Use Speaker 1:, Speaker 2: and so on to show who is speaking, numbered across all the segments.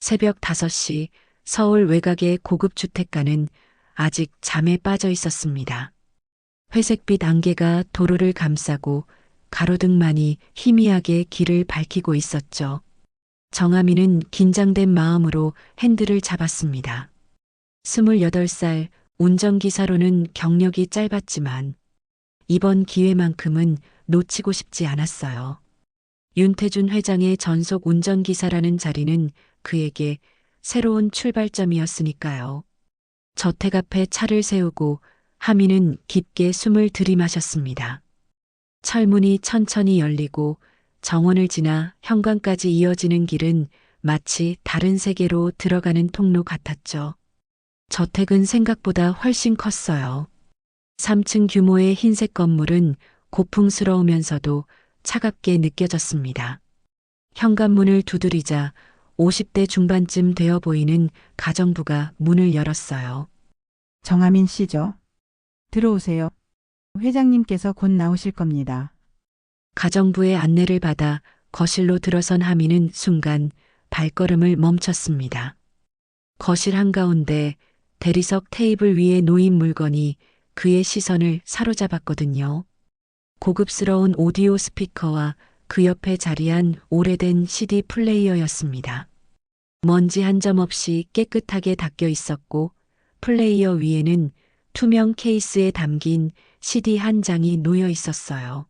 Speaker 1: 새벽 5시 서울 외곽의 고급 주택가는 아직 잠에 빠져 있었습니다. 회색빛 안개가 도로를 감싸고 가로등만이 희미하게 길을 밝히고 있었죠. 정아미는 긴장된 마음으로 핸들을 잡았습니다. 28살 운전기사로는 경력이 짧았지만 이번 기회만큼은 놓치고 싶지 않았어요. 윤태준 회장의 전속 운전기사라는 자리는 그에게 새로운 출발점이었으니까요. 저택 앞에 차를 세우고 하민은 깊게 숨을 들이마셨습니다. 철문이 천천히 열리고 정원을 지나 현관까지 이어지는 길은 마치 다른 세계로 들어가는 통로 같았죠. 저택은 생각보다 훨씬 컸어요. 3층 규모의 흰색 건물은 고풍스러우면서도 차갑게 느껴졌습니다. 현관문을 두드리자 50대 중반쯤 되어 보이는 가정부가 문을 열었어요.
Speaker 2: 정아민 씨죠? 들어오세요. 회장님께서 곧 나오실 겁니다.
Speaker 1: 가정부의 안내를 받아 거실로 들어선 하민은 순간 발걸음을 멈췄습니다. 거실 한가운데 대리석 테이블 위에 놓인 물건이 그의 시선을 사로잡았거든요. 고급스러운 오디오 스피커와 그 옆에 자리한 오래된 CD 플레이어였습니다. 먼지 한 점 없이 깨끗하게 닦여 있었고 플레이어 위에는 투명 케이스에 담긴 CD 한 장이 놓여 있었어요.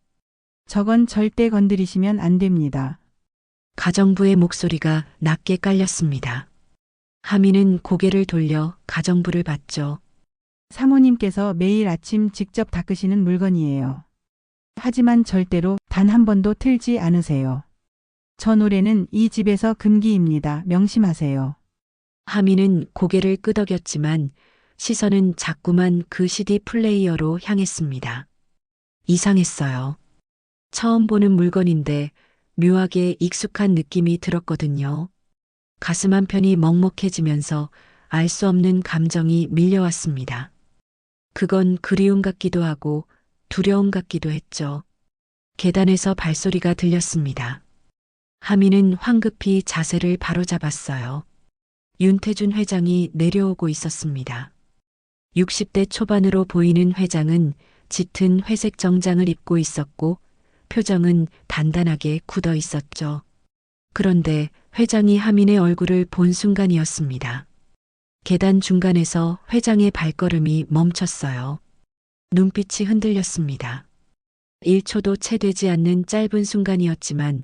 Speaker 2: 저건 절대 건드리시면 안 됩니다.
Speaker 1: 가정부의 목소리가 낮게 깔렸습니다. 하민은 고개를 돌려 가정부를 봤죠.
Speaker 2: 사모님께서 매일 아침 직접 닦으시는 물건이에요. 하지만 절대로 단 한 번도 틀지 않으세요. 저 노래는 이 집에서 금기입니다. 명심하세요.
Speaker 1: 하민은 고개를 끄덕였지만 시선은 자꾸만 그 CD 플레이어로 향했습니다. 이상했어요. 처음 보는 물건인데 묘하게 익숙한 느낌이 들었거든요. 가슴 한편이 먹먹해지면서 알 수 없는 감정이 밀려왔습니다. 그건 그리움 같기도 하고 두려움 같기도 했죠. 계단에서 발소리가 들렸습니다. 하민은 황급히 자세를 바로잡았어요. 윤태준 회장이 내려오고 있었습니다. 60대 초반으로 보이는 회장은 짙은 회색 정장을 입고 있었고 표정은 단단하게 굳어 있었죠. 그런데 회장이 하민의 얼굴을 본 순간이었습니다. 계단 중간에서 회장의 발걸음이 멈췄어요. 눈빛이 흔들렸습니다. 1초도 채 되지 않는 짧은 순간이었지만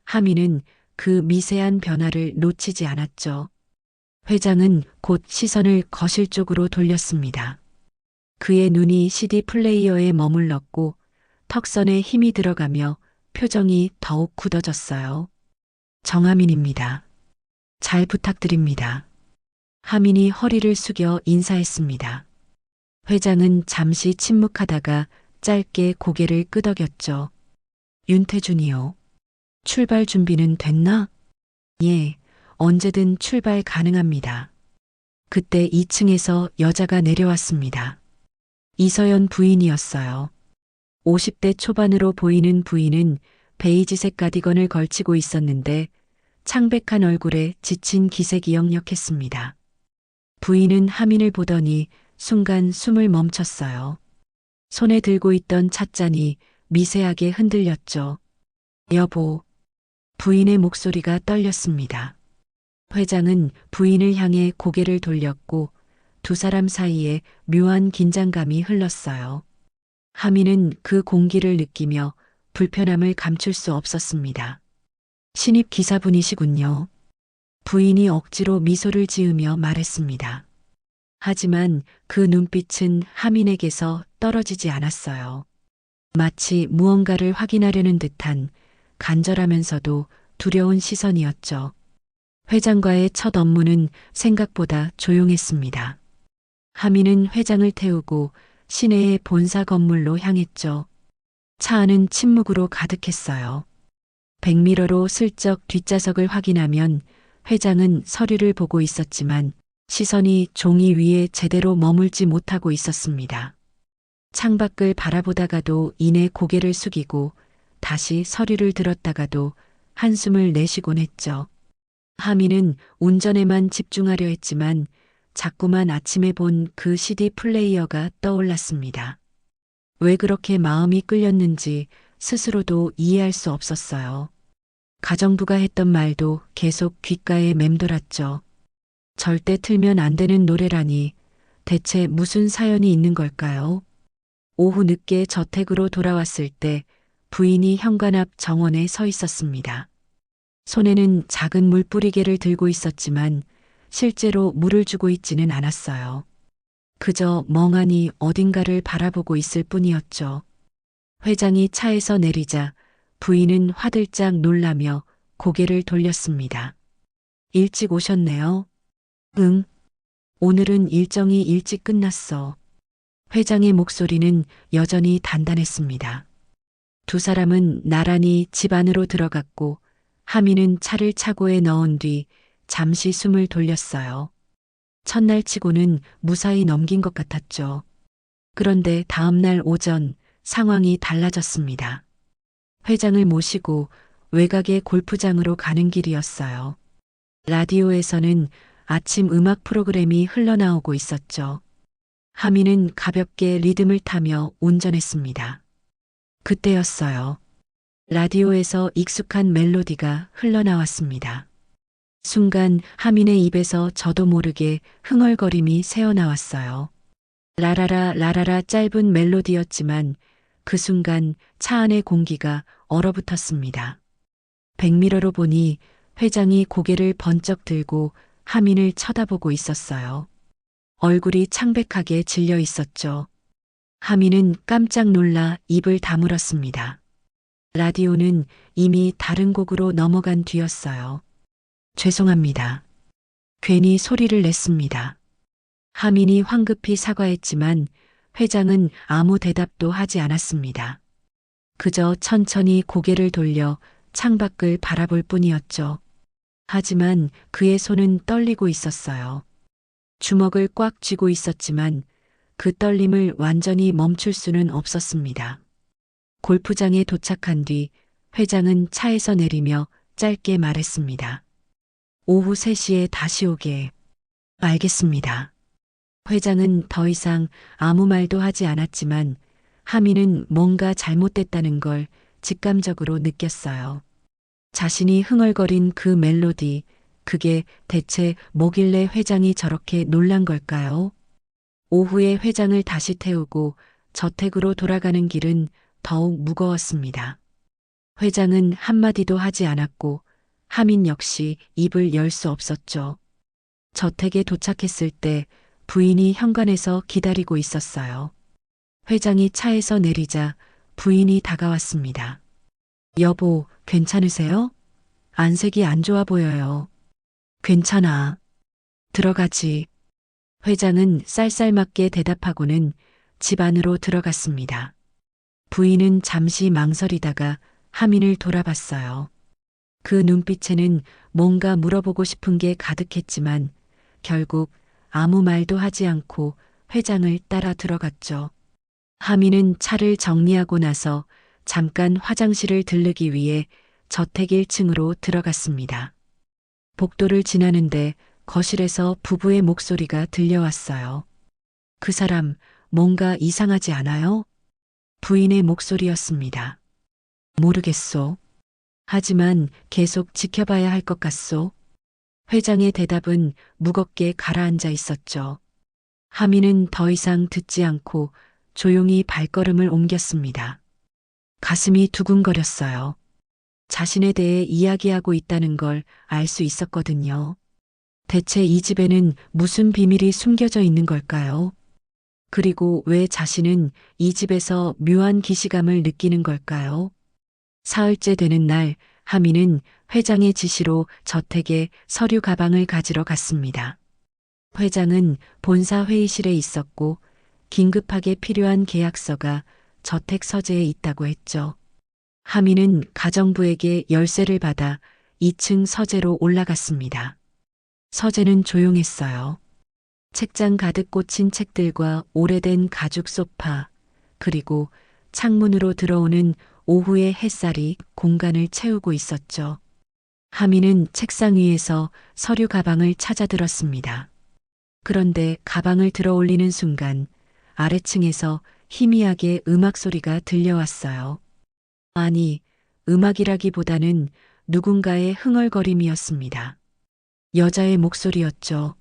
Speaker 1: 하민은 그 미세한 변화를 놓치지 않았죠. 회장은 곧 시선을 거실 쪽으로 돌렸습니다. 그의 눈이 CD 플레이어에 머물렀고 턱선에 힘이 들어가며 표정이 더욱 굳어졌어요. 정하민입니다. 잘 부탁드립니다. 하민이 허리를 숙여 인사했습니다. 회장은 잠시 침묵하다가 짧게 고개를 끄덕였죠. 윤태준이요. 출발 준비는 됐나? 예, 언제든 출발 가능합니다. 그때 2층에서 여자가 내려왔습니다. 이서연 부인이었어요. 50대 초반으로 보이는 부인은 베이지색 가디건을 걸치고 있었는데 창백한 얼굴에 지친 기색이 역력했습니다. 부인은 하민을 보더니 순간 숨을 멈췄어요. 손에 들고 있던 찻잔이 미세하게 흔들렸죠. 여보. 부인의 목소리가 떨렸습니다. 회장은 부인을 향해 고개를 돌렸고 두 사람 사이에 묘한 긴장감이 흘렀어요. 하민은 그 공기를 느끼며 불편함을 감출 수 없었습니다. 신입 기사분이시군요. 부인이 억지로 미소를 지으며 말했습니다. 하지만 그 눈빛은 하민에게서 떨어지지 않았어요. 마치 무언가를 확인하려는 듯한 간절하면서도 두려운 시선이었죠. 회장과의 첫 업무는 생각보다 조용했습니다. 하민은 회장을 태우고 시내의 본사 건물로 향했죠. 차 안은 침묵으로 가득했어요. 백미러로 슬쩍 뒷좌석을 확인하면 회장은 서류를 보고 있었지만 시선이 종이 위에 제대로 머물지 못하고 있었습니다. 창밖을 바라보다가도 이내 고개를 숙이고 다시 서류를 들었다가도 한숨을 내쉬곤 했죠. 하미는 운전에만 집중하려 했지만 자꾸만 아침에 본 그 CD 플레이어가 떠올랐습니다. 왜 그렇게 마음이 끌렸는지 스스로도 이해할 수 없었어요. 가정부가 했던 말도 계속 귓가에 맴돌았죠. 절대 틀면 안 되는 노래라니 대체 무슨 사연이 있는 걸까요? 오후 늦게 저택으로 돌아왔을 때 부인이 현관 앞 정원에 서 있었습니다. 손에는 작은 물뿌리개를 들고 있었지만 실제로 물을 주고 있지는 않았어요. 그저 멍하니 어딘가를 바라보고 있을 뿐이었죠. 회장이 차에서 내리자 부인은 화들짝 놀라며 고개를 돌렸습니다. 일찍 오셨네요. 응. 오늘은 일정이 일찍 끝났어. 회장의 목소리는 여전히 단단했습니다. 두 사람은 나란히 집 안으로 들어갔고 하미는 차를 차고에 넣은 뒤 잠시 숨을 돌렸어요. 첫날 치고는 무사히 넘긴 것 같았죠. 그런데 다음날 오전 상황이 달라졌습니다. 회장을 모시고 외곽의 골프장으로 가는 길이었어요. 라디오에서는 아침 음악 프로그램이 흘러나오고 있었죠. 하미는 가볍게 리듬을 타며 운전했습니다. 그때였어요. 라디오에서 익숙한 멜로디가 흘러나왔습니다. 순간 하민의 입에서 저도 모르게 흥얼거림이 새어나왔어요. 라라라 라라라 짧은 멜로디였지만 그 순간 차 안의 공기가 얼어붙었습니다. 백미러로 보니 회장이 고개를 번쩍 들고 하민을 쳐다보고 있었어요. 얼굴이 창백하게 질려 있었죠. 하민은 깜짝 놀라 입을 다물었습니다. 라디오는 이미 다른 곡으로 넘어간 뒤였어요. 죄송합니다. 괜히 소리를 냈습니다. 하민이 황급히 사과했지만 회장은 아무 대답도 하지 않았습니다. 그저 천천히 고개를 돌려 창밖을 바라볼 뿐이었죠. 하지만 그의 손은 떨리고 있었어요. 주먹을 꽉 쥐고 있었지만 그 떨림을 완전히 멈출 수는 없었습니다. 골프장에 도착한 뒤 회장은 차에서 내리며 짧게 말했습니다. 오후 3시에 다시 오게. 알겠습니다. 회장은 더 이상 아무 말도 하지 않았지만 하미는 뭔가 잘못됐다는 걸 직감적으로 느꼈어요. 자신이 흥얼거린 그 멜로디, 그게 대체 뭐길래 회장이 저렇게 놀란 걸까요? 오후에 회장을 다시 태우고 저택으로 돌아가는 길은 더욱 무거웠습니다. 회장은 한마디도 하지 않았고 하민 역시 입을 열 수 없었죠. 저택에 도착했을 때 부인이 현관에서 기다리고 있었어요. 회장이 차에서 내리자 부인이 다가왔습니다. 여보, 괜찮으세요? 안색이 안 좋아 보여요. 괜찮아. 들어가지. 회장은 쌀쌀맞게 대답하고는 집 안으로 들어갔습니다. 부인은 잠시 망설이다가 하민을 돌아봤어요. 그 눈빛에는 뭔가 물어보고 싶은 게 가득했지만 결국 아무 말도 하지 않고 회장을 따라 들어갔죠. 하민은 차를 정리하고 나서 잠깐 화장실을 들르기 위해 저택 1층으로 들어갔습니다. 복도를 지나는데 거실에서 부부의 목소리가 들려왔어요. 그 사람 뭔가 이상하지 않아요? 부인의 목소리였습니다. 모르겠소. 하지만 계속 지켜봐야 할 것 같소. 회장의 대답은 무겁게 가라앉아 있었죠. 하민은 더 이상 듣지 않고 조용히 발걸음을 옮겼습니다. 가슴이 두근거렸어요. 자신에 대해 이야기하고 있다는 걸 알 수 있었거든요. 대체 이 집에는 무슨 비밀이 숨겨져 있는 걸까요? 그리고 왜 자신은 이 집에서 묘한 기시감을 느끼는 걸까요? 사흘째 되는 날, 하민은 회장의 지시로 저택에 서류 가방을 가지러 갔습니다. 회장은 본사 회의실에 있었고 긴급하게 필요한 계약서가 저택 서재에 있다고 했죠. 하민은 가정부에게 열쇠를 받아 2층 서재로 올라갔습니다. 서재는 조용했어요. 책장 가득 꽂힌 책들과 오래된 가죽 소파, 그리고 창문으로 들어오는 오후의 햇살이 공간을 채우고 있었죠. 하미는 책상 위에서 서류 가방을 찾아들었습니다. 그런데 가방을 들어 올리는 순간 아래층에서 희미하게 음악 소리가 들려왔어요. 아니, 음악이라기보다는 누군가의 흥얼거림이었습니다. 여자의 목소리였죠.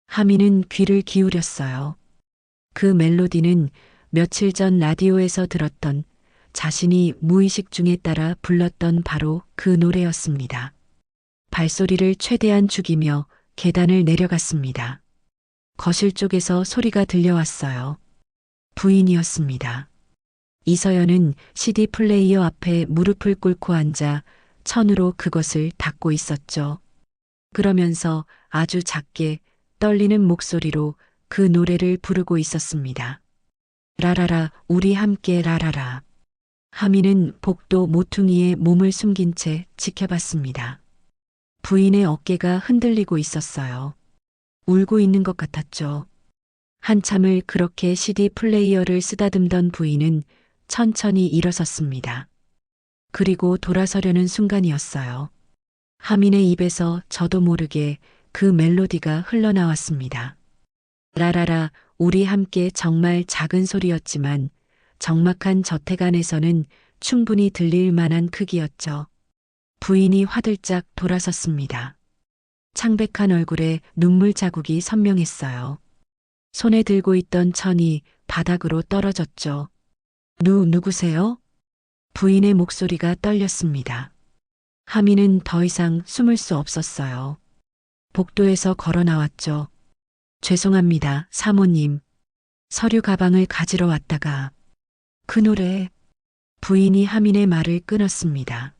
Speaker 1: 하미는 귀를 기울였어요. 그 멜로디는 며칠 전 라디오에서 들었던 자신이 무의식 중에 따라 불렀던 바로 그 노래였습니다. 발소리를 최대한 죽이며 계단을 내려갔습니다. 거실 쪽에서 소리가 들려왔어요. 부인이었습니다. 이서연은 CD 플레이어 앞에 무릎을 꿇고 앉아 천으로 그것을 닫고 있었죠. 그러면서 아주 작게 떨리는 목소리로 그 노래를 부르고 있었습니다. 라라라, 우리 함께 라라라. 하미는 복도 모퉁이에 몸을 숨긴 채 지켜봤습니다. 부인의 어깨가 흔들리고 있었어요. 울고 있는 것 같았죠. 한참을 그렇게 CD 플레이어를 쓰다듬던 부인은 천천히 일어섰습니다. 그리고 돌아서려는 순간이었어요. 하민의 입에서 저도 모르게 그 멜로디가 흘러나왔습니다. 라라라, 우리 함께 정말 작은 소리였지만 적막한 저택 안에서는 충분히 들릴 만한 크기였죠. 부인이 화들짝 돌아섰습니다. 창백한 얼굴에 눈물 자국이 선명했어요. 손에 들고 있던 천이 바닥으로 떨어졌죠. 누구세요? 부인의 목소리가 떨렸습니다. 하미는 더 이상 숨을 수 없었어요. 복도에서 걸어 나왔죠. 죄송합니다, 사모님. 서류 가방을 가지러 왔다가 그 노래. 부인이 하민의 말을 끊었습니다.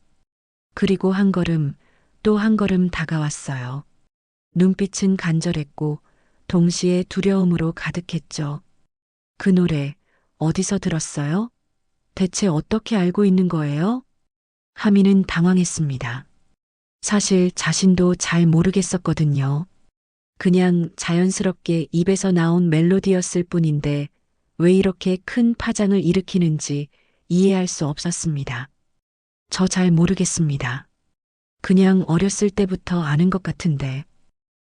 Speaker 1: 그리고 한 걸음, 또 한 걸음 다가왔어요. 눈빛은 간절했고 동시에 두려움으로 가득했죠. 그 노래 어디서 들었어요? 대체 어떻게 알고 있는 거예요? 하민은 당황했습니다. 사실 자신도 잘 모르겠었거든요. 그냥 자연스럽게 입에서 나온 멜로디였을 뿐인데 왜 이렇게 큰 파장을 일으키는지 이해할 수 없었습니다. 저 잘 모르겠습니다. 그냥 어렸을 때부터 아는 것 같은데.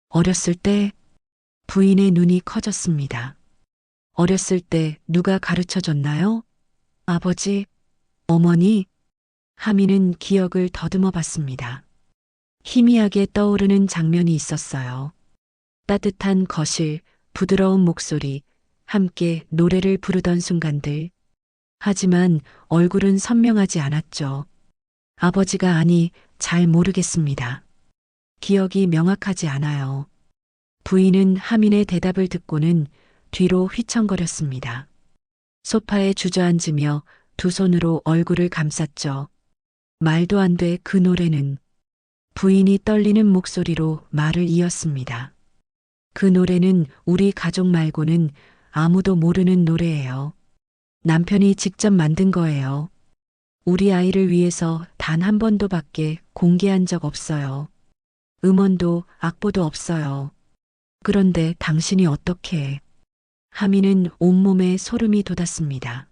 Speaker 1: 어렸을 때? 부인의 눈이 커졌습니다. 어렸을 때 누가 가르쳐 줬나요? 아버지? 어머니? 하미는 기억을 더듬어 봤습니다. 희미하게 떠오르는 장면이 있었어요. 따뜻한 거실, 부드러운 목소리, 함께 노래를 부르던 순간들. 하지만 얼굴은 선명하지 않았죠. 아버지가 아니, 잘 모르겠습니다. 기억이 명확하지 않아요. 부인은 하민의 대답을 듣고는 뒤로 휘청거렸습니다. 소파에 주저앉으며 두 손으로 얼굴을 감쌌죠. 말도 안 돼 그 노래는. 부인이 떨리는 목소리로 말을 이었습니다. 그 노래는 우리 가족 말고는 아무도 모르는 노래예요. 남편이 직접 만든 거예요. 우리 아이를 위해서 단 한 번도밖에 공개한 적 없어요. 음원도 악보도 없어요. 그런데 당신이 어떻게? 하미는 온몸에 소름이 돋았습니다.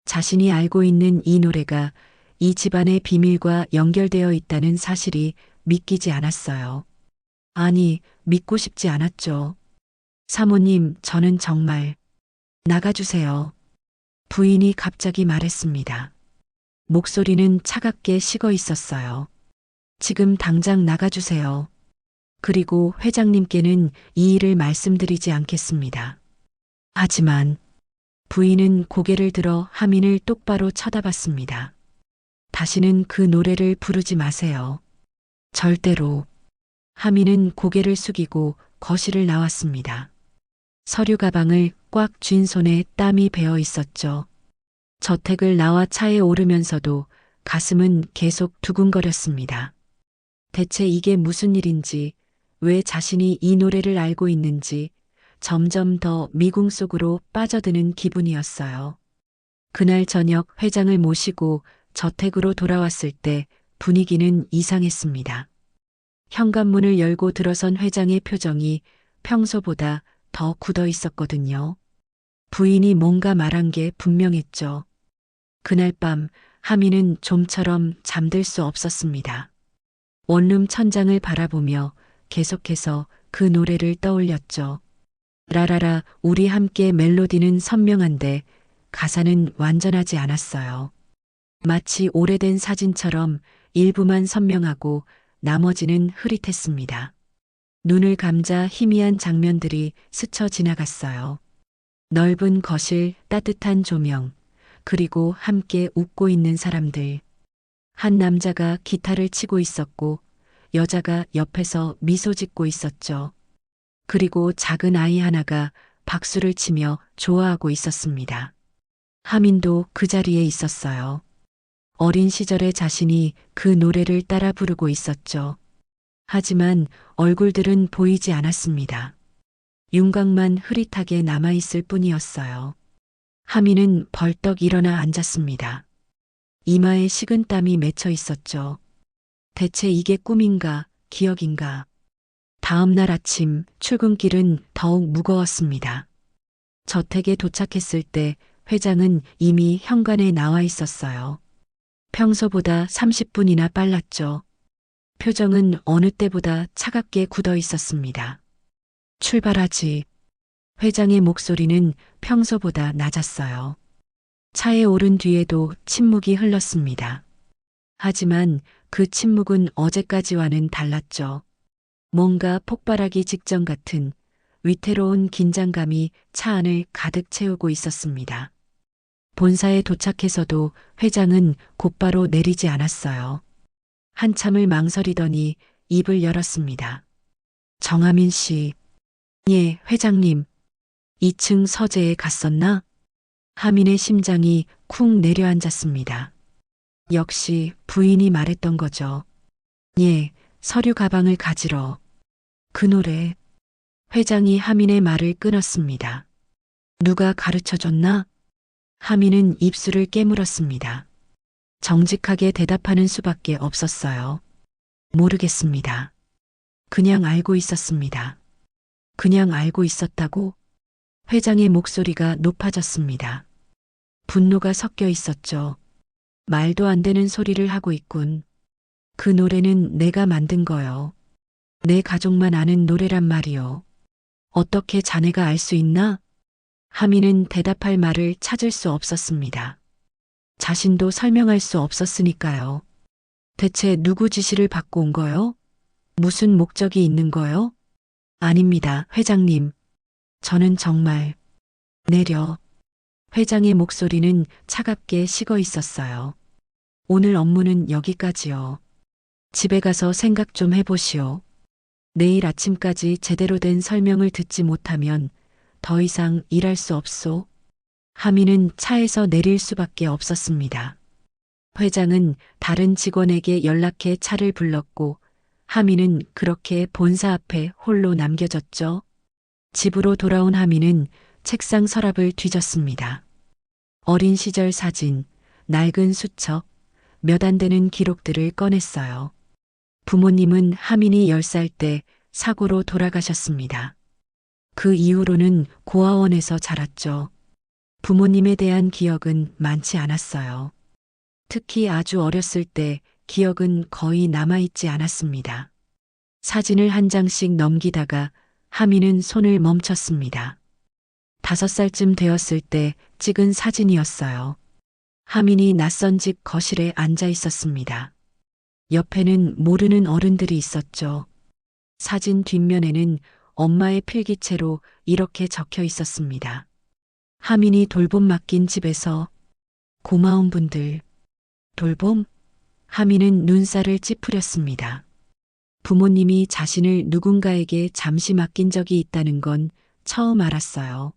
Speaker 1: 자신이 알고 있는 이 노래가 이 집안의 비밀과 연결되어 있다는 사실이 믿기지 않았어요. 아니, 믿고 싶지 않았죠. 사모님, 저는 정말 나가주세요. 부인이 갑자기 말했습니다. 목소리는 차갑게 식어 있었어요. 지금 당장 나가주세요. 그리고 회장님께는 이 일을 말씀드리지 않겠습니다. 하지만 부인은 고개를 들어 하민을 똑바로 쳐다봤습니다. 다시는 그 노래를 부르지 마세요. 절대로. 하민은 고개를 숙이고 거실을 나왔습니다. 서류 가방을 꽉 쥔 손에 땀이 배어 있었죠. 저택을 나와 차에 오르면서도 가슴은 계속 두근거렸습니다. 대체 이게 무슨 일인지, 왜 자신이 이 노래를 알고 있는지 점점 더 미궁 속으로 빠져드는 기분이었어요. 그날 저녁 회장을 모시고 저택으로 돌아왔을 때 분위기는 이상했습니다. 현관문을 열고 들어선 회장의 표정이 평소보다 더 굳어 있었거든요. 부인이 뭔가 말한 게 분명했죠. 그날 밤 하미는 좀처럼 잠들 수 없었습니다. 원룸 천장을 바라보며 계속해서 그 노래를 떠올렸죠. 라라라 우리 함께 멜로디는 선명한데 가사는 완전하지 않았어요. 마치 오래된 사진처럼 일부만 선명하고 나머지는 흐릿했습니다. 눈을 감자 희미한 장면들이 스쳐 지나갔어요. 넓은 거실, 따뜻한 조명, 그리고 함께 웃고 있는 사람들. 한 남자가 기타를 치고 있었고 여자가 옆에서 미소 짓고 있었죠. 그리고 작은 아이 하나가 박수를 치며 좋아하고 있었습니다. 하민도 그 자리에 있었어요. 어린 시절의 자신이 그 노래를 따라 부르고 있었죠. 하지만 얼굴들은 보이지 않았습니다. 윤곽만 흐릿하게 남아있을 뿐이었어요. 하민은 벌떡 일어나 앉았습니다. 이마에 식은땀이 맺혀 있었죠. 대체 이게 꿈인가, 기억인가? 다음 날 아침 출근길은 더욱 무거웠습니다. 저택에 도착했을 때 회장은 이미 현관에 나와 있었어요. 평소보다 30분이나 빨랐죠. 표정은 어느 때보다 차갑게 굳어 있었습니다. 출발하지. 회장의 목소리는 평소보다 낮았어요. 차에 오른 뒤에도 침묵이 흘렀습니다. 하지만 그 침묵은 어제까지와는 달랐죠. 뭔가 폭발하기 직전 같은 위태로운 긴장감이 차 안을 가득 채우고 있었습니다. 본사에 도착해서도 회장은 곧바로 내리지 않았어요. 한참을 망설이더니 입을 열었습니다. 정하민 씨. 예, 회장님. 2층 서재에 갔었나? 하민의 심장이 쿵 내려앉았습니다. 역시 부인이 말했던 거죠. 예, 서류 가방을 가지러. 그 노래. 회장이 하민의 말을 끊었습니다. 누가 가르쳐줬나? 하민은 입술을 깨물었습니다. 정직하게 대답하는 수밖에 없었어요. 모르겠습니다. 그냥 알고 있었습니다. 그냥 알고 있었다고? 회장의 목소리가 높아졌습니다. 분노가 섞여 있었죠. 말도 안 되는 소리를 하고 있군. 그 노래는 내가 만든 거요. 내 가족만 아는 노래란 말이요. 어떻게 자네가 알 수 있나? 하민은 대답할 말을 찾을 수 없었습니다. 자신도 설명할 수 없었으니까요. 대체 누구 지시를 받고 온 거요? 무슨 목적이 있는 거요? 아닙니다, 회장님. 저는 정말 내려. 회장의 목소리는 차갑게 식어 있었어요. 오늘 업무는 여기까지요. 집에 가서 생각 좀 해보시오. 내일 아침까지 제대로 된 설명을 듣지 못하면 더 이상 일할 수 없소. 하민은 차에서 내릴 수밖에 없었습니다. 회장은 다른 직원에게 연락해 차를 불렀고 하민은 그렇게 본사 앞에 홀로 남겨졌죠. 집으로 돌아온 하민은 책상 서랍을 뒤졌습니다. 어린 시절 사진, 낡은 수첩, 몇 안 되는 기록들을 꺼냈어요. 부모님은 하민이 10살 때 사고로 돌아가셨습니다. 그 이후로는 고아원에서 자랐죠. 부모님에 대한 기억은 많지 않았어요. 특히 아주 어렸을 때 기억은 거의 남아있지 않았습니다. 사진을 한 장씩 넘기다가 하민은 손을 멈췄습니다. 5살쯤 되었을 때 찍은 사진이었어요. 하민이 낯선 집 거실에 앉아 있었습니다. 옆에는 모르는 어른들이 있었죠. 사진 뒷면에는 엄마의 필기체로 이렇게 적혀 있었습니다. 하민이 돌봄 맡긴 집에서 고마운 분들. 돌봄? 하민은 눈살을 찌푸렸습니다. 부모님이 자신을 누군가에게 잠시 맡긴 적이 있다는 건 처음 알았어요.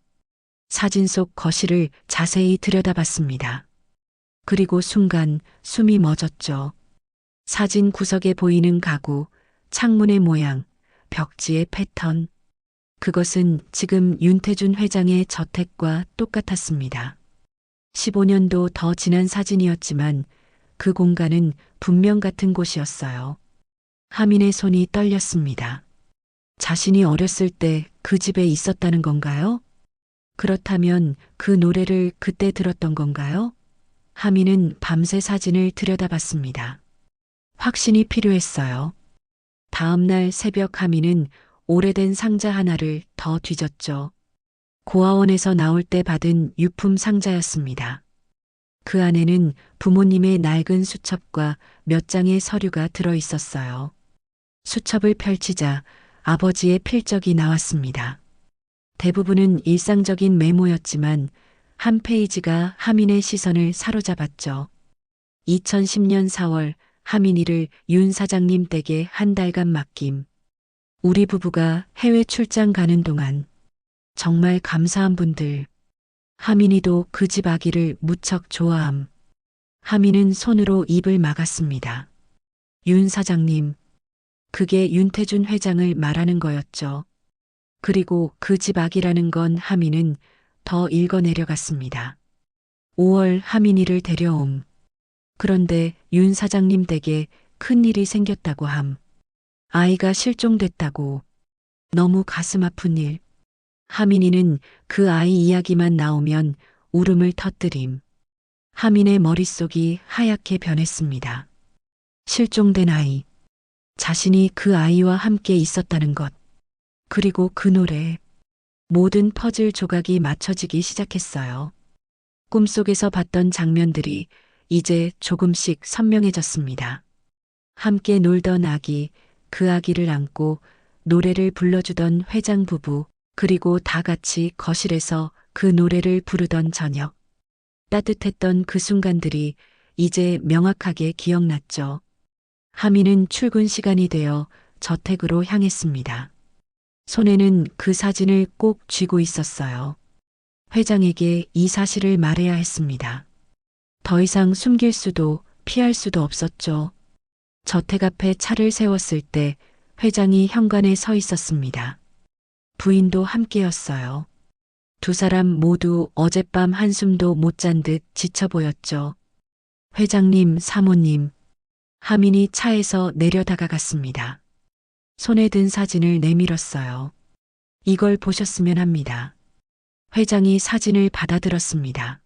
Speaker 1: 사진 속 거실을 자세히 들여다봤습니다. 그리고 순간 숨이 멎었죠. 사진 구석에 보이는 가구, 창문의 모양, 벽지의 패턴. 그것은 지금 윤태준 회장의 저택과 똑같았습니다. 15년도 더 지난 사진이었지만 그 공간은 분명 같은 곳이었어요. 하민의 손이 떨렸습니다. 자신이 어렸을 때 그 집에 있었다는 건가요? 그렇다면 그 노래를 그때 들었던 건가요? 하민은 밤새 사진을 들여다봤습니다. 확신이 필요했어요. 다음 날 새벽 하민은 오래된 상자 하나를 더 뒤졌죠. 고아원에서 나올 때 받은 유품 상자였습니다. 그 안에는 부모님의 낡은 수첩과 몇 장의 서류가 들어 있었어요. 수첩을 펼치자 아버지의 필적이 나왔습니다. 대부분은 일상적인 메모였지만 한 페이지가 하민의 시선을 사로잡았죠. 2010년 4월 하민이를 윤 사장님 댁에 한 달간 맡김. 우리 부부가 해외 출장 가는 동안 정말 감사한 분들. 하민이도 그 집 아기를 무척 좋아함. 하민은 손으로 입을 막았습니다. 윤 사장님. 그게 윤태준 회장을 말하는 거였죠. 그리고 그 집 아기라는 건 하민은 더 읽어내려갔습니다. 5월 하민이를 데려옴. 그런데 윤 사장님 댁에 큰일이 생겼다고 함. 아이가 실종됐다고. 너무 가슴 아픈 일. 하민이는 그 아이 이야기만 나오면 울음을 터뜨림. 하민의 머릿속이 하얗게 변했습니다. 실종된 아이. 자신이 그 아이와 함께 있었다는 것. 그리고 그 노래. 모든 퍼즐 조각이 맞춰지기 시작했어요. 꿈속에서 봤던 장면들이 이제 조금씩 선명해졌습니다. 함께 놀던 아기, 그 아기를 안고 노래를 불러주던 회장 부부, 그리고 다 같이 거실에서 그 노래를 부르던 저녁. 따뜻했던 그 순간들이 이제 명확하게 기억났죠. 하민은 출근 시간이 되어 저택으로 향했습니다. 손에는 그 사진을 꼭 쥐고 있었어요. 회장에게 이 사실을 말해야 했습니다. 더 이상 숨길 수도 피할 수도 없었죠. 저택 앞에 차를 세웠을 때 회장이 현관에 서 있었습니다. 부인도 함께였어요. 두 사람 모두 어젯밤 한숨도 못 잔 듯 지쳐 보였죠. 회장님, 사모님. 하민이 차에서 내려 다가갔습니다. 손에 든 사진을 내밀었어요. 이걸 보셨으면 합니다. 회장이 사진을 받아들었습니다.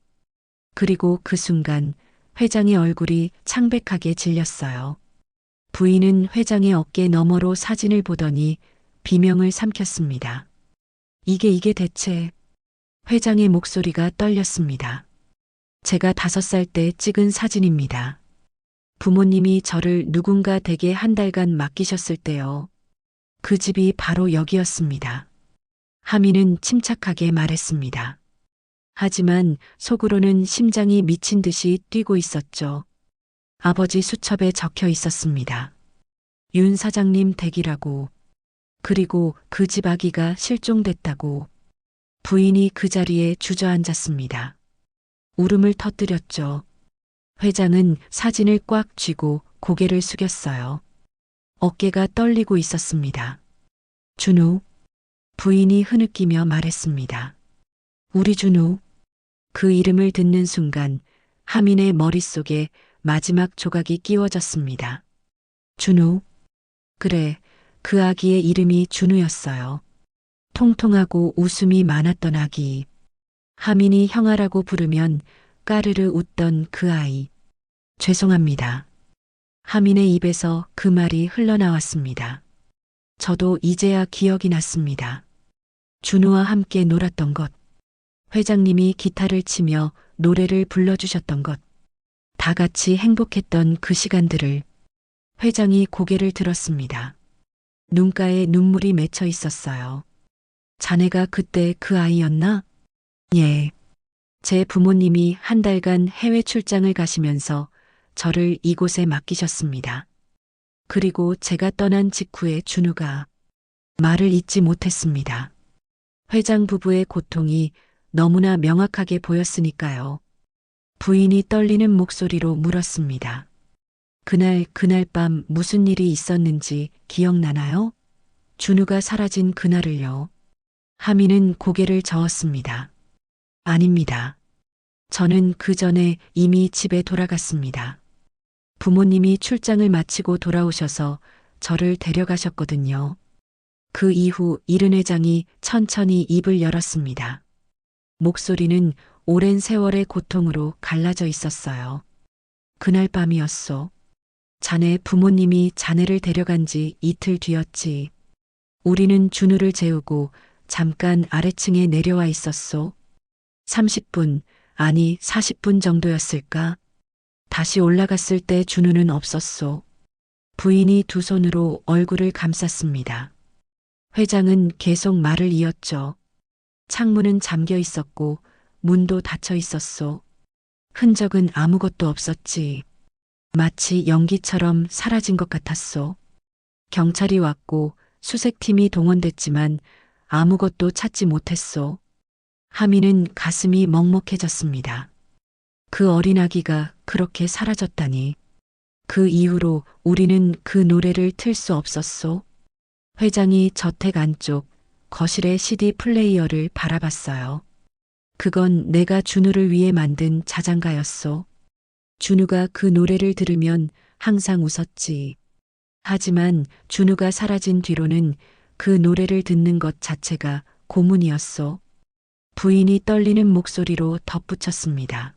Speaker 1: 그리고 그 순간 회장의 얼굴이 창백하게 질렸어요. 부인은 회장의 어깨 너머로 사진을 보더니 비명을 삼켰습니다. 이게 대체. 회장의 목소리가 떨렸습니다. 제가 5살 때 찍은 사진입니다. 부모님이 저를 누군가 댁에 한 달간 맡기셨을 때요. 그 집이 바로 여기였습니다. 하민은 침착하게 말했습니다. 하지만 속으로는 심장이 미친 듯이 뛰고 있었죠. 아버지 수첩에 적혀 있었습니다. 윤 사장님 댁이라고. 그리고 그 집 아기가 실종됐다고. 부인이 그 자리에 주저앉았습니다. 울음을 터뜨렸죠. 회장은 사진을 꽉 쥐고 고개를 숙였어요. 어깨가 떨리고 있었습니다. 준우. 부인이 흐느끼며 말했습니다. 우리 준우. 그 이름을 듣는 순간 하민의 머릿속에 마지막 조각이 끼워졌습니다. 준우. 그래, 그 아기의 이름이 준우였어요. 통통하고 웃음이 많았던 아기. 하민이 형아라고 부르면 까르르 웃던 그 아이. 죄송합니다. 하민의 입에서 그 말이 흘러나왔습니다. 저도 이제야 기억이 났습니다. 준우와 함께 놀았던 것. 회장님이 기타를 치며 노래를 불러주셨던 것. 다 같이 행복했던 그 시간들을. 회장이 고개를 들었습니다. 눈가에 눈물이 맺혀 있었어요. 자네가 그때 그 아이였나? 예. 제 부모님이 한 달간 해외 출장을 가시면서 저를 이곳에 맡기셨습니다. 그리고 제가 떠난 직후에 준우가 말을 잇지 못했습니다. 회장 부부의 고통이 너무나 명확하게 보였으니까요. 부인이 떨리는 목소리로 물었습니다. 그날 밤 무슨 일이 있었는지 기억나나요? 준우가 사라진 그날을요. 하민은 고개를 저었습니다. 아닙니다. 저는 그 전에 이미 집에 돌아갔습니다. 부모님이 출장을 마치고 돌아오셔서 저를 데려가셨거든요. 그 이후 이른 회장이 천천히 입을 열었습니다. 목소리는 오랜 세월의 고통으로 갈라져 있었어요. 그날 밤이었소. 자네 부모님이 자네를 데려간 지 이틀 뒤였지. 우리는 준우를 재우고 잠깐 아래층에 내려와 있었소. 30분, 아니 40분 정도였을까? 다시 올라갔을 때 준우는 없었소. 부인이 두 손으로 얼굴을 감쌌습니다. 회장은 계속 말을 이었죠. 창문은 잠겨 있었고 문도 닫혀 있었소. 흔적은 아무것도 없었지. 마치 연기처럼 사라진 것 같았소. 경찰이 왔고 수색팀이 동원됐지만 아무것도 찾지 못했소. 하미는 가슴이 먹먹해졌습니다. 그 어린아기가 그렇게 사라졌다니. 그 이후로 우리는 그 노래를 틀 수 없었소. 회장이 저택 안쪽 거실의 CD 플레이어를 바라봤어요. 그건 내가 준우를 위해 만든 자장가였소. 준우가 그 노래를 들으면 항상 웃었지. 하지만 준우가 사라진 뒤로는 그 노래를 듣는 것 자체가 고문이었소. 부인이 떨리는 목소리로 덧붙였습니다.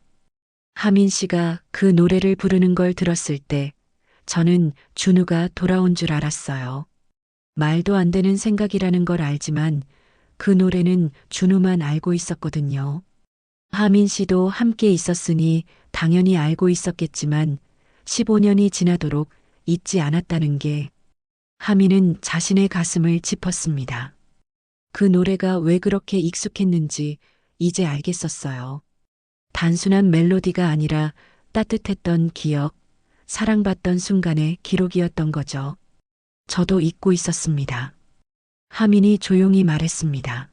Speaker 1: 하민 씨가 그 노래를 부르는 걸 들었을 때 저는 준우가 돌아온 줄 알았어요. 말도 안 되는 생각이라는 걸 알지만 그 노래는 준우만 알고 있었거든요. 하민 씨도 함께 있었으니 당연히 알고 있었겠지만 15년이 지나도록 잊지 않았다는 게. 하민은 자신의 가슴을 짚었습니다. 그 노래가 왜 그렇게 익숙했는지 이제 알겠었어요. 단순한 멜로디가 아니라 따뜻했던 기억, 사랑받던 순간의 기록이었던 거죠. 저도 잊고 있었습니다. 하민이 조용히 말했습니다.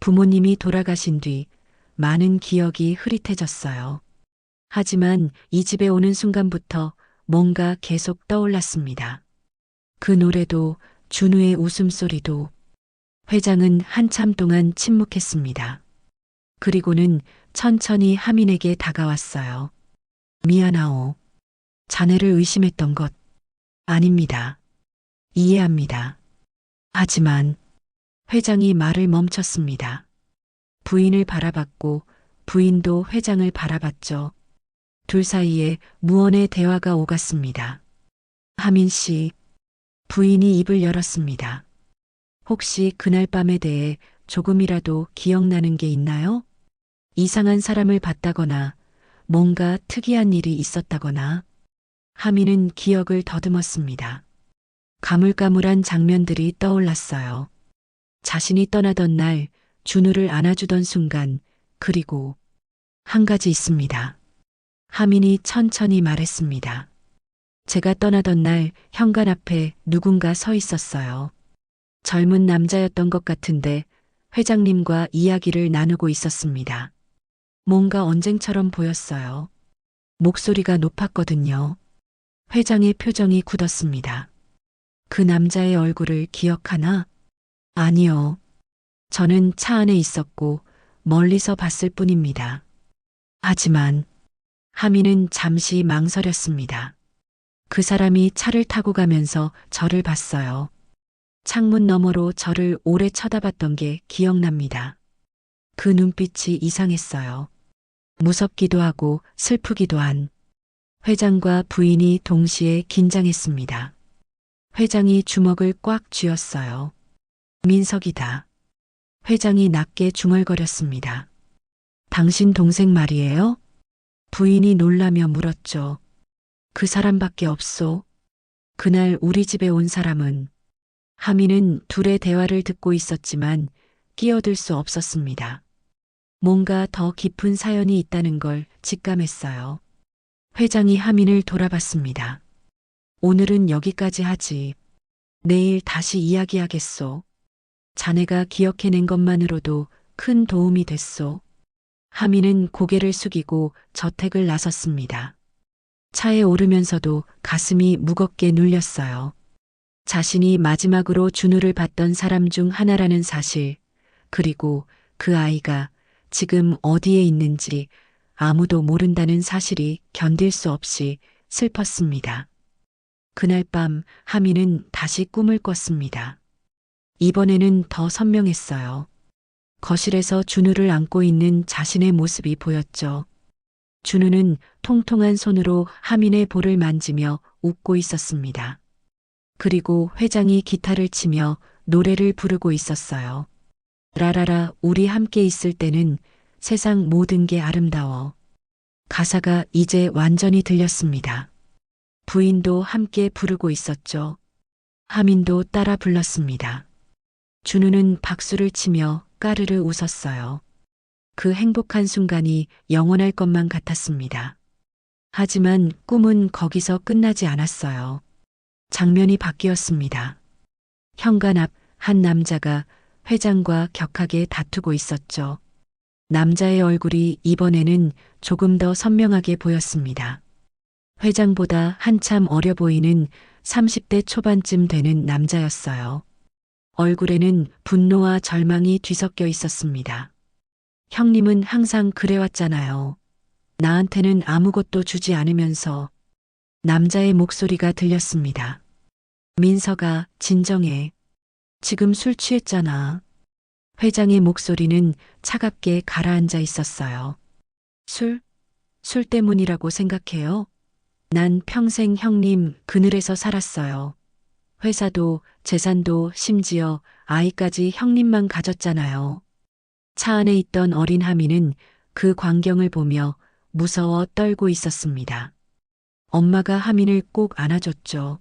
Speaker 1: 부모님이 돌아가신 뒤 많은 기억이 흐릿해졌어요. 하지만 이 집에 오는 순간부터 뭔가 계속 떠올랐습니다. 그 노래도 준우의 웃음소리도. 회장은 한참 동안 침묵했습니다. 그리고는 천천히 하민에게 다가왔어요. 미안하오. 자네를 의심했던 것 아닙니다. 이해합니다. 하지만 회장이 말을 멈췄습니다. 부인을 바라봤고 부인도 회장을 바라봤죠. 둘 사이에 무언의 대화가 오갔습니다. 하민 씨, 부인이 입을 열었습니다. 혹시 그날 밤에 대해 조금이라도 기억나는 게 있나요? 이상한 사람을 봤다거나 뭔가 특이한 일이 있었다거나. 하민은 기억을 더듬었습니다. 가물가물한 장면들이 떠올랐어요. 자신이 떠나던 날 준우를 안아주던 순간, 그리고 한 가지 있습니다. 하민이 천천히 말했습니다. 제가 떠나던 날 현관 앞에 누군가 서 있었어요. 젊은 남자였던 것 같은데 회장님과 이야기를 나누고 있었습니다. 뭔가 언쟁처럼 보였어요. 목소리가 높았거든요. 회장의 표정이 굳었습니다. 그 남자의 얼굴을 기억하나? 아니요. 저는 차 안에 있었고 멀리서 봤을 뿐입니다. 하지만 하민은 잠시 망설였습니다. 그 사람이 차를 타고 가면서 저를 봤어요. 창문 너머로 저를 오래 쳐다봤던 게 기억납니다. 그 눈빛이 이상했어요. 무섭기도 하고 슬프기도 한. 회장과 부인이 동시에 긴장했습니다. 회장이 주먹을 꽉 쥐었어요. 민석이다. 회장이 낮게 중얼거렸습니다. 당신 동생 말이에요? 부인이 놀라며 물었죠. 그 사람밖에 없소. 그날 우리 집에 온 사람은. 하민은 둘의 대화를 듣고 있었지만 끼어들 수 없었습니다. 뭔가 더 깊은 사연이 있다는 걸 직감했어요. 회장이 하민을 돌아봤습니다. 오늘은 여기까지 하지. 내일 다시 이야기하겠소. 자네가 기억해낸 것만으로도 큰 도움이 됐소. 하민은 고개를 숙이고 저택을 나섰습니다. 차에 오르면서도 가슴이 무겁게 눌렸어요. 자신이 마지막으로 준우를 봤던 사람 중 하나라는 사실, 그리고 그 아이가 지금 어디에 있는지 아무도 모른다는 사실이 견딜 수 없이 슬펐습니다. 그날 밤 하민은 다시 꿈을 꿨습니다. 이번에는 더 선명했어요. 거실에서 준우를 안고 있는 자신의 모습이 보였죠. 준우는 통통한 손으로 하민의 볼을 만지며 웃고 있었습니다. 그리고 회장이 기타를 치며 노래를 부르고 있었어요. 라라라, 우리 함께 있을 때는 세상 모든 게 아름다워. 가사가 이제 완전히 들렸습니다. 부인도 함께 부르고 있었죠. 하민도 따라 불렀습니다. 준우는 박수를 치며 까르르 웃었어요. 그 행복한 순간이 영원할 것만 같았습니다. 하지만 꿈은 거기서 끝나지 않았어요. 장면이 바뀌었습니다. 현관 앞 한 남자가 회장과 격하게 다투고 있었죠. 남자의 얼굴이 이번에는 조금 더 선명하게 보였습니다. 회장보다 한참 어려 보이는 30대 초반쯤 되는 남자였어요. 얼굴에는 분노와 절망이 뒤섞여 있었습니다. 형님은 항상 그래왔잖아요. 나한테는 아무것도 주지 않으면서. 남자의 목소리가 들렸습니다. 민서가, 진정해. 지금 술 취했잖아. 회장의 목소리는 차갑게 가라앉아 있었어요. 술? 술 때문이라고 생각해요? 난 평생 형님 그늘에서 살았어요. 회사도 재산도 심지어 아이까지 형님만 가졌잖아요. 차 안에 있던 어린 하미는 그 광경을 보며 무서워 떨고 있었습니다. 엄마가 하민을 꼭 안아줬죠.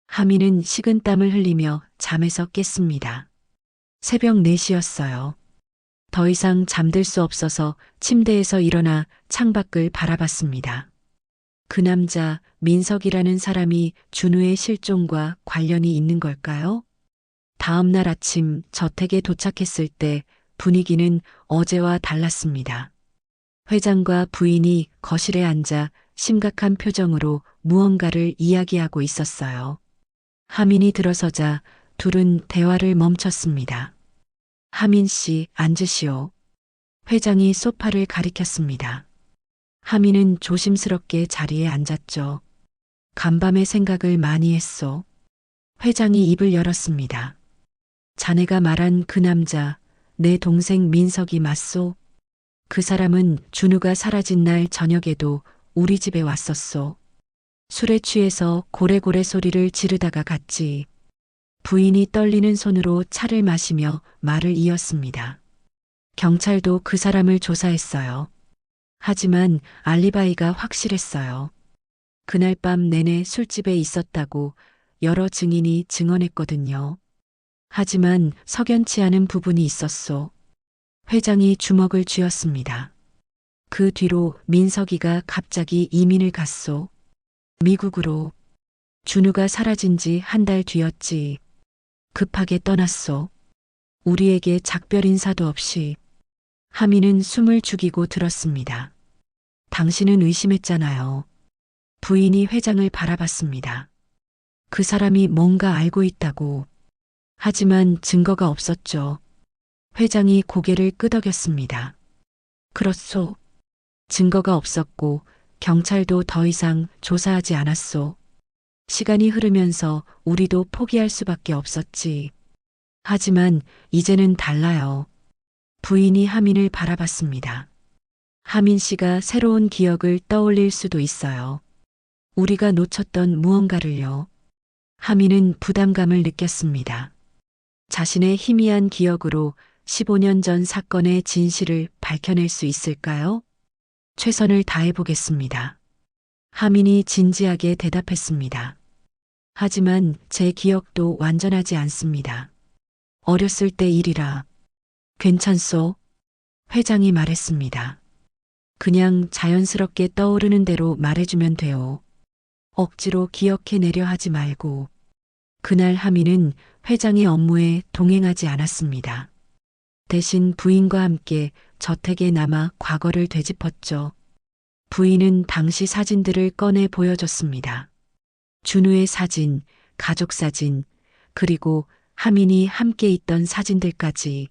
Speaker 1: 하민은 식은땀을 흘리며 잠에서 깼습니다. 새벽 4시였어요. 더 이상 잠들 수 없어서 침대에서 일어나 창밖을 바라봤습니다. 그 남자 민석이라는 사람이 준우의 실종과 관련이 있는 걸까요? 다음 날 아침 저택에 도착했을 때 분위기는 어제와 달랐습니다. 회장과 부인이 거실에 앉아 심각한 표정으로 무언가를 이야기하고 있었어요. 하민이 들어서자 둘은 대화를 멈췄습니다. 하민 씨, 앉으시오. 회장이 소파를 가리켰습니다. 하민은 조심스럽게 자리에 앉았죠. 간밤에 생각을 많이 했소. 회장이 입을 열었습니다. 자네가 말한 그 남자, 내 동생 민석이 맞소? 그 사람은 준우가 사라진 날 저녁에도 우리 집에 왔었소. 술에 취해서 고래고래 소리를 지르다가 갔지. 부인이 떨리는 손으로 차를 마시며 말을 이었습니다. 경찰도 그 사람을 조사했어요. 하지만 알리바이가 확실했어요. 그날 밤 내내 술집에 있었다고 여러 증인이 증언했거든요. 하지만 석연치 않은 부분이 있었소. 회장이 주먹을 쥐었습니다. 그 뒤로 민석이가 갑자기 이민을 갔소. 미국으로. 준우가 사라진 지 한 달 뒤였지. 급하게 떠났소. 우리에게 작별 인사도 없이. 하민은 숨을 죽이고 들었습니다. 당신은 의심했잖아요. 부인이 회장을 바라봤습니다. 그 사람이 뭔가 알고 있다고. 하지만 증거가 없었죠. 회장이 고개를 끄덕였습니다. 그렇소. 증거가 없었고 경찰도 더 이상 조사하지 않았소. 시간이 흐르면서 우리도 포기할 수밖에 없었지. 하지만 이제는 달라요. 부인이 하민을 바라봤습니다. 하민 씨가 새로운 기억을 떠올릴 수도 있어요. 우리가 놓쳤던 무언가를요. 하민은 부담감을 느꼈습니다. 자신의 희미한 기억으로 15년 전 사건의 진실을 밝혀낼 수 있을까요? 최선을 다해보겠습니다. 하민이 진지하게 대답했습니다. 하지만 제 기억도 완전하지 않습니다. 어렸을 때 일이라. 괜찮소? 회장이 말했습니다. 그냥 자연스럽게 떠오르는 대로 말해주면 돼요. 억지로 기억해내려 하지 말고. 그날 하민은 회장의 업무에 동행하지 않았습니다. 대신 부인과 함께 저택에 남아 과거를 되짚었죠. 부인은 당시 사진들을 꺼내 보여줬습니다. 준우의 사진, 가족 사진, 그리고 하민이 함께 있던 사진들까지.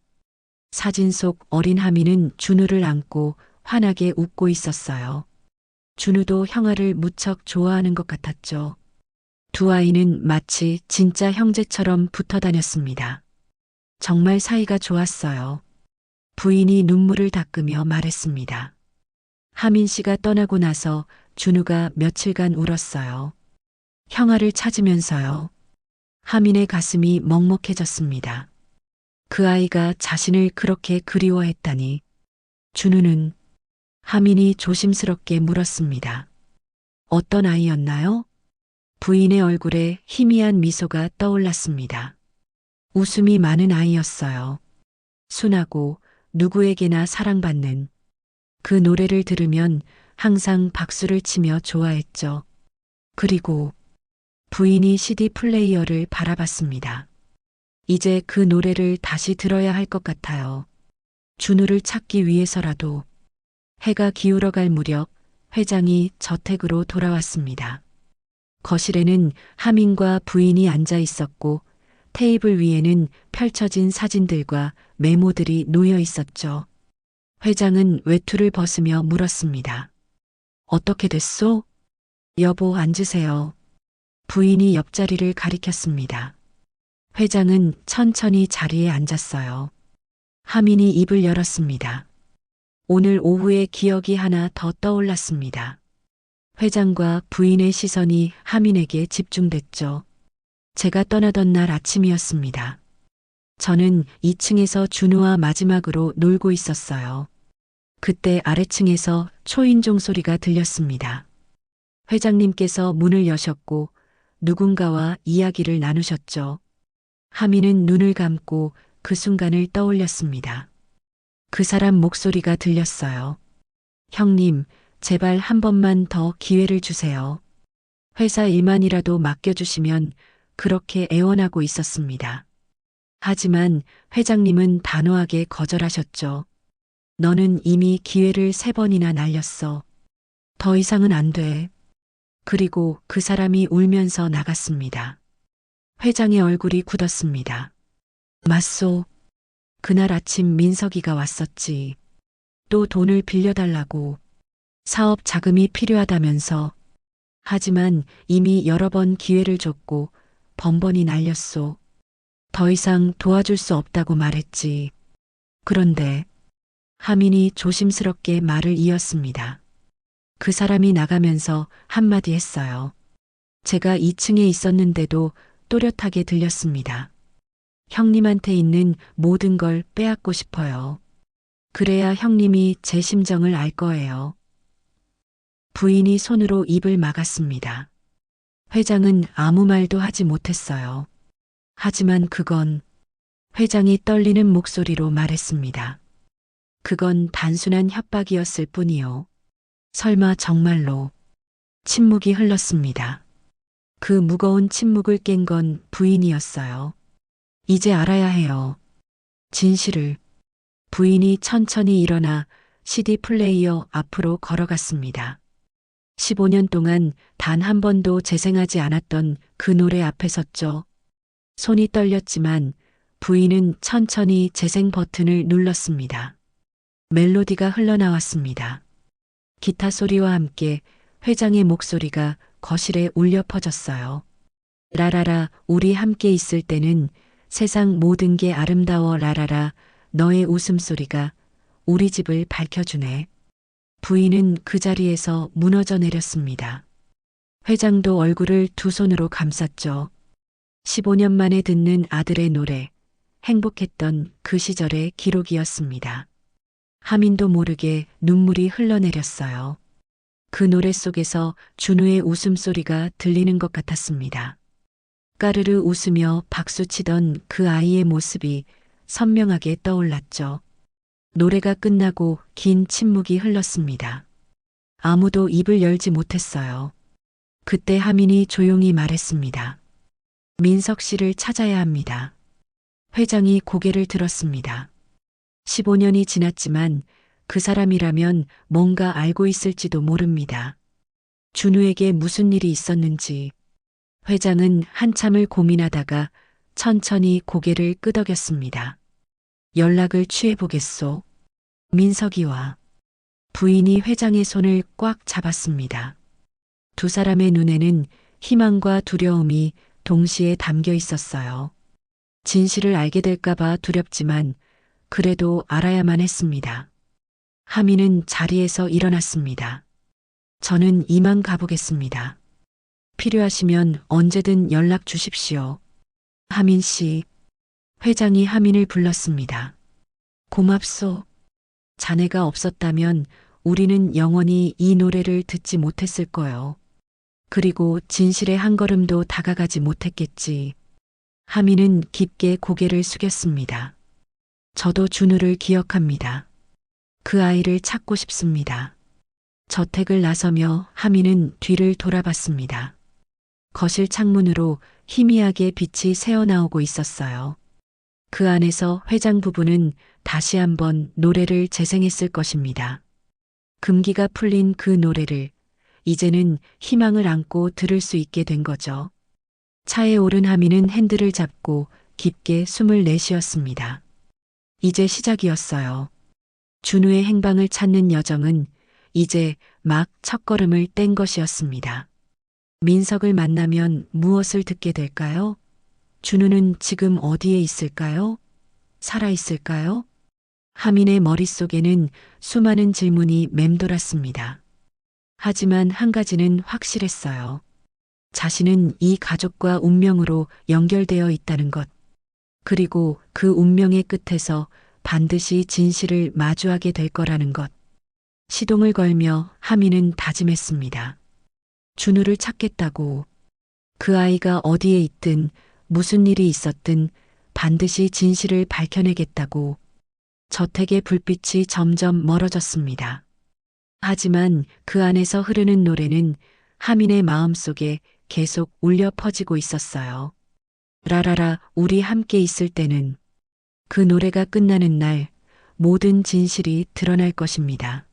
Speaker 1: 사진 속 어린 하민은 준우를 안고 환하게 웃고 있었어요. 준우도 형아를 무척 좋아하는 것 같았죠. 두 아이는 마치 진짜 형제처럼 붙어 다녔습니다. 정말 사이가 좋았어요. 부인이 눈물을 닦으며 말했습니다. 하민 씨가 떠나고 나서 준우가 며칠간 울었어요. 형아를 찾으면서요. 하민의 가슴이 먹먹해졌습니다. 그 아이가 자신을 그렇게 그리워했다니. 준우는 하민이 조심스럽게 물었습니다. 어떤 아이였나요? 부인의 얼굴에 희미한 미소가 떠올랐습니다. 웃음이 많은 아이였어요. 순하고 누구에게나 사랑받는. 그 노래를 들으면 항상 박수를 치며 좋아했죠. 그리고 부인이 CD 플레이어를 바라봤습니다. 이제 그 노래를 다시 들어야 할 것 같아요. 준우를 찾기 위해서라도. 해가 기울어갈 무렵 회장이 저택으로 돌아왔습니다. 거실에는 하민과 부인이 앉아 있었고 테이블 위에는 펼쳐진 사진들과 메모들이 놓여 있었죠. 회장은 외투를 벗으며 물었습니다. 어떻게 됐소? 여보, 앉으세요. 부인이 옆자리를 가리켰습니다. 회장은 천천히 자리에 앉았어요. 하민이 입을 열었습니다. 오늘 오후의 기억이 하나 더 떠올랐습니다. 회장과 부인의 시선이 하민에게 집중됐죠. 제가 떠나던 날 아침이었습니다. 저는 2층에서 준우와 마지막으로 놀고 있었어요. 그때 아래층에서 초인종 소리가 들렸습니다. 회장님께서 문을 여셨고 누군가와 이야기를 나누셨죠. 하민은 눈을 감고 그 순간을 떠올렸습니다. 그 사람 목소리가 들렸어요. 형님, 제발 한 번만 더 기회를 주세요. 회사 일만이라도 맡겨주시면 그렇게 애원하고 있었습니다. 하지만 회장님은 단호하게 거절하셨죠. 너는 이미 기회를 3번이나 날렸어. 더 이상은 안 돼. 그리고 그 사람이 울면서 나갔습니다. 회장의 얼굴이 굳었습니다. 맞소. 그날 아침 민석이가 왔었지. 또 돈을 빌려달라고. 사업 자금이 필요하다면서. 하지만 이미 여러 번 기회를 줬고 번번이 날렸소. 더 이상 도와줄 수 없다고 말했지. 그런데 하민이 조심스럽게 말을 이었습니다. 그 사람이 나가면서 한마디 했어요. 제가 2층에 있었는데도 또렷하게 들렸습니다. 형님한테 있는 모든 걸 빼앗고 싶어요. 그래야 형님이 제 심정을 알 거예요. 부인이 손으로 입을 막았습니다. 회장은 아무 말도 하지 못했어요. 하지만 그건 회장이 떨리는 목소리로 말했습니다. 그건 단순한 협박이었을 뿐이요. 설마 정말로. 침묵이 흘렀습니다. 그 무거운 침묵을 깬 건 부인이었어요. 이제 알아야 해요. 진실을. 부인이 천천히 일어나 CD 플레이어 앞으로 걸어갔습니다. 15년 동안 단 한 번도 재생하지 않았던 그 노래 앞에 섰죠. 손이 떨렸지만 부인은 천천히 재생 버튼을 눌렀습니다. 멜로디가 흘러나왔습니다. 기타 소리와 함께 회장의 목소리가 거실에 울려 퍼졌어요. 라라라, 우리 함께 있을 때는 세상 모든 게 아름다워. 라라라, 너의 웃음소리가 우리 집을 밝혀주네. 부인은 그 자리에서 무너져 내렸습니다. 회장도 얼굴을 두 손으로 감쌌죠. 15년 만에 듣는 아들의 노래, 행복했던 그 시절의 기록이었습니다. 하민도 모르게 눈물이 흘러내렸어요. 그 노래 속에서 준우의 웃음소리가 들리는 것 같았습니다. 까르르 웃으며 박수치던 그 아이의 모습이 선명하게 떠올랐죠. 노래가 끝나고 긴 침묵이 흘렀습니다. 아무도 입을 열지 못했어요. 그때 하민이 조용히 말했습니다. 민석 씨를 찾아야 합니다. 회장이 고개를 들었습니다. 15년이 지났지만 그 사람이라면 뭔가 알고 있을지도 모릅니다. 준우에게 무슨 일이 있었는지. 회장은 한참을 고민하다가 천천히 고개를 끄덕였습니다. 연락을 취해보겠소. 민석이와. 부인이 회장의 손을 꽉 잡았습니다. 두 사람의 눈에는 희망과 두려움이 동시에 담겨 있었어요. 진실을 알게 될까봐 두렵지만 그래도 알아야만 했습니다. 하민은 자리에서 일어났습니다. 저는 이만 가보겠습니다. 필요하시면 언제든 연락 주십시오. 하민 씨, 회장이 하민을 불렀습니다. 고맙소. 자네가 없었다면 우리는 영원히 이 노래를 듣지 못했을 거요. 그리고 진실의 한 걸음도 다가가지 못했겠지. 하민은 깊게 고개를 숙였습니다. 저도 준우를 기억합니다. 그 아이를 찾고 싶습니다. 저택을 나서며 하민은 뒤를 돌아봤습니다. 거실 창문으로 희미하게 빛이 새어나오고 있었어요. 그 안에서 회장 부부는 다시 한번 노래를 재생했을 것입니다. 금기가 풀린 그 노래를 이제는 희망을 안고 들을 수 있게 된 거죠. 차에 오른 하민은 핸들을 잡고 깊게 숨을 내쉬었습니다. 이제 시작이었어요. 준우의 행방을 찾는 여정은 이제 막 첫걸음을 뗀 것이었습니다. 민석을 만나면 무엇을 듣게 될까요? 준우는 지금 어디에 있을까요? 살아 있을까요? 하민의 머릿속에는 수많은 질문이 맴돌았습니다. 하지만 한 가지는 확실했어요. 자신은 이 가족과 운명으로 연결되어 있다는 것. 그리고 그 운명의 끝에서 반드시 진실을 마주하게 될 거라는 것. 시동을 걸며 하민은 다짐했습니다. 준우를 찾겠다고. 그 아이가 어디에 있든 무슨 일이 있었든 반드시 진실을 밝혀내겠다고. 저택의 불빛이 점점 멀어졌습니다. 하지만 그 안에서 흐르는 노래는 하민의 마음속에 계속 울려 퍼지고 있었어요. 라라라, 우리 함께 있을 때는. 그 노래가 끝나는 날 모든 진실이 드러날 것입니다.